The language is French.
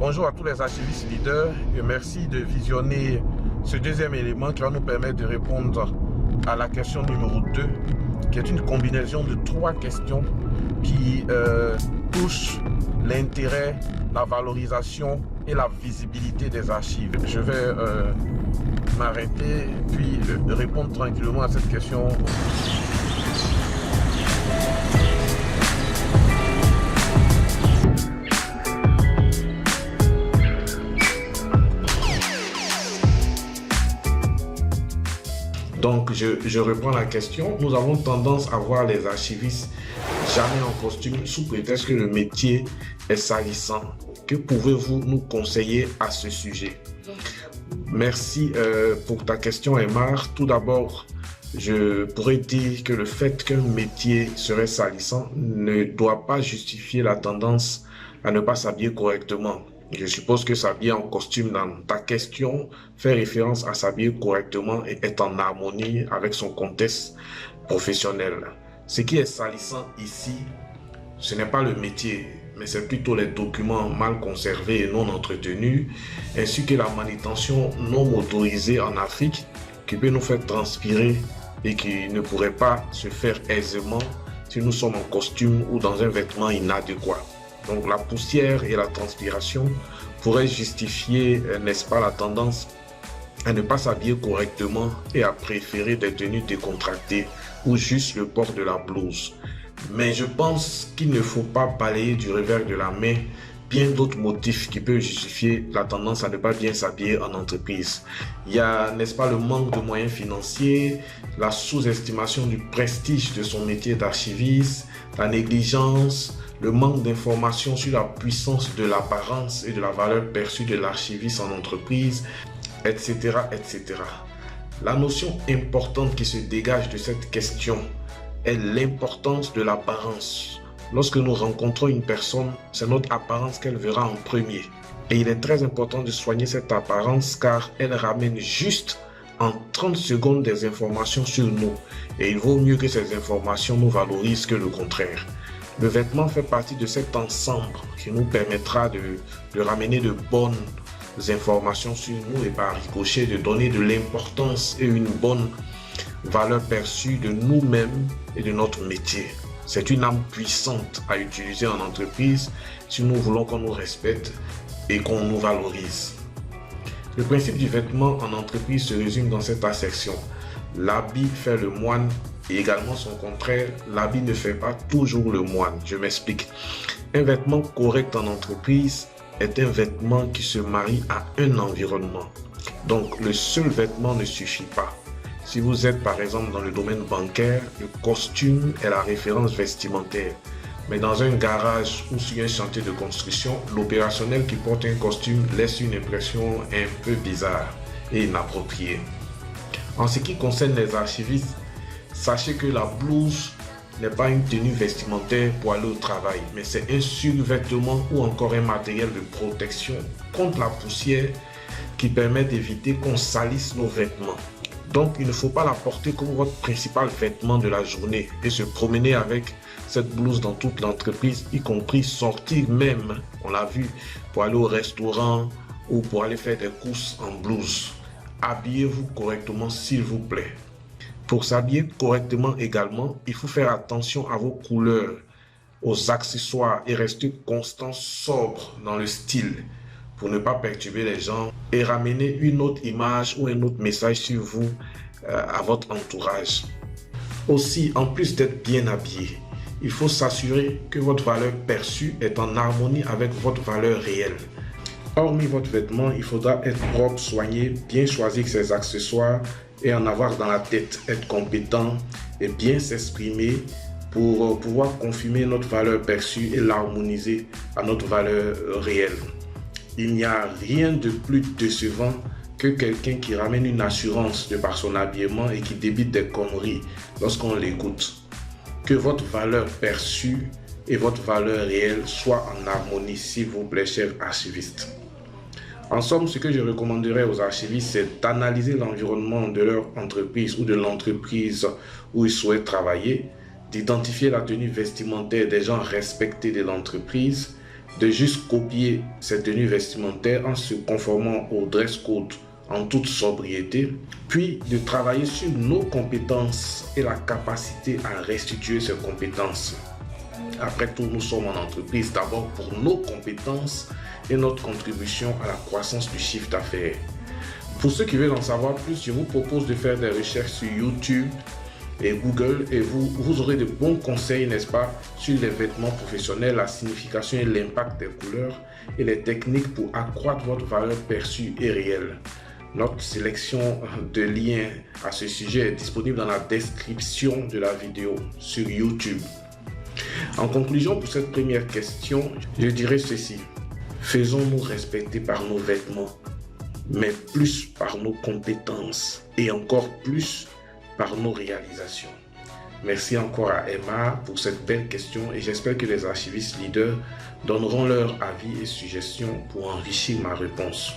Bonjour à tous les archivistes leaders et merci de visionner ce deuxième élément qui va nous permettre de répondre à la question numéro 2, qui est une combinaison de 3 questions qui touchent l'intérêt, la valorisation et la visibilité des archives. Je vais m'arrêter puis répondre tranquillement à cette question. Donc, je reprends la question. Nous avons tendance à voir les archivistes jamais en costume sous prétexte que le métier est salissant. Que pouvez-vous nous conseiller à ce sujet? Merci pour ta question, Aymar. Tout d'abord, je pourrais dire que le fait qu'un métier serait salissant ne doit pas justifier la tendance à ne pas s'habiller correctement. Je suppose que s'habiller en costume dans ta question fait référence à s'habiller correctement et est en harmonie avec son contexte professionnel. Ce qui est salissant ici, ce n'est pas le métier, mais c'est plutôt les documents mal conservés et non entretenus, ainsi que la manutention non motorisée en Afrique qui peut nous faire transpirer et qui ne pourrait pas se faire aisément si nous sommes en costume ou dans un vêtement inadéquat. Donc la poussière et la transpiration pourraient justifier, n'est-ce pas, la tendance à ne pas s'habiller correctement et à préférer des tenues décontractées ou juste le port de la blouse. Mais je pense qu'il ne faut pas balayer du revers de la main bien d'autres motifs qui peuvent justifier la tendance à ne pas bien s'habiller en entreprise. Il y a, n'est-ce pas, le manque de moyens financiers, la sous-estimation du prestige de son métier d'archiviste, la négligence, le manque d'informations sur la puissance de l'apparence et de la valeur perçue de l'archiviste en entreprise, etc., etc. La notion importante qui se dégage de cette question est l'importance de l'apparence. Lorsque nous rencontrons une personne, c'est notre apparence qu'elle verra en premier. Et il est très important de soigner cette apparence car elle ramène juste en 30 secondes des informations sur nous. Et il vaut mieux que ces informations nous valorisent que le contraire. Le vêtement fait partie de cet ensemble qui nous permettra de ramener de bonnes informations sur nous et par ricochet de donner de l'importance et une bonne valeur perçue de nous-mêmes et de notre métier. C'est une âme puissante à utiliser en entreprise si nous voulons qu'on nous respecte et qu'on nous valorise. Le principe du vêtement en entreprise se résume dans cette assertion. L'habit fait le moine et également son contraire, l'habit ne fait pas toujours le moine. Je m'explique. Un vêtement correct en entreprise est un vêtement qui se marie à un environnement. Donc le seul vêtement ne suffit pas. Si vous êtes par exemple dans le domaine bancaire, le costume est la référence vestimentaire. Mais dans un garage ou sur un chantier de construction, l'opérationnel qui porte un costume laisse une impression un peu bizarre et inappropriée. En ce qui concerne les archivistes, sachez que la blouse n'est pas une tenue vestimentaire pour aller au travail, mais c'est un survêtement ou encore un matériel de protection contre la poussière qui permet d'éviter qu'on salisse nos vêtements. Donc, il ne faut pas la porter comme votre principal vêtement de la journée et se promener avec cette blouse dans toute l'entreprise, y compris sortir même, on l'a vu, pour aller au restaurant ou pour aller faire des courses en blouse. Habillez-vous correctement, s'il vous plaît. Pour s'habiller correctement également, il faut faire attention à vos couleurs, aux accessoires et rester constant, sobre dans le style pour ne pas perturber les gens et ramener une autre image ou un autre message sur vous à votre entourage. Aussi, en plus d'être bien habillé, il faut s'assurer que votre valeur perçue est en harmonie avec votre valeur réelle. Hormis votre vêtement, il faudra être propre, soigné, bien choisir ses accessoires et en avoir dans la tête, être compétent et bien s'exprimer pour pouvoir confirmer notre valeur perçue et l'harmoniser à notre valeur réelle. Il n'y a rien de plus décevant que quelqu'un qui ramène une assurance de par son habillement et qui débite des conneries lorsqu'on l'écoute. Que votre valeur perçue et votre valeur réelle soient en harmonie, s'il vous plaît, chers archivistes. En somme, ce que je recommanderais aux archivistes, c'est d'analyser l'environnement de leur entreprise ou de l'entreprise où ils souhaitent travailler, d'identifier la tenue vestimentaire des gens respectés de l'entreprise, de juste copier ces tenues vestimentaires en se conformant au dress code en toute sobriété, puis de travailler sur nos compétences et la capacité à restituer ces compétences. Après tout, nous sommes en entreprise d'abord pour nos compétences et notre contribution à la croissance du chiffre d'affaires. Pour ceux qui veulent en savoir plus, je vous propose de faire des recherches sur YouTube et Google et vous aurez de bons conseils, n'est-ce pas, sur les vêtements professionnels, la signification et l'impact des couleurs et les techniques pour accroître votre valeur perçue et réelle. Notre sélection de liens à ce sujet est disponible dans la description de la vidéo sur YouTube. En conclusion, pour cette première question, je dirais ceci. Faisons-nous respecter par nos vêtements, mais plus par nos compétences et encore plus par nos réalisations. Merci encore à Emma pour cette belle question et j'espère que les archivistes leaders donneront leur avis et suggestions pour enrichir ma réponse.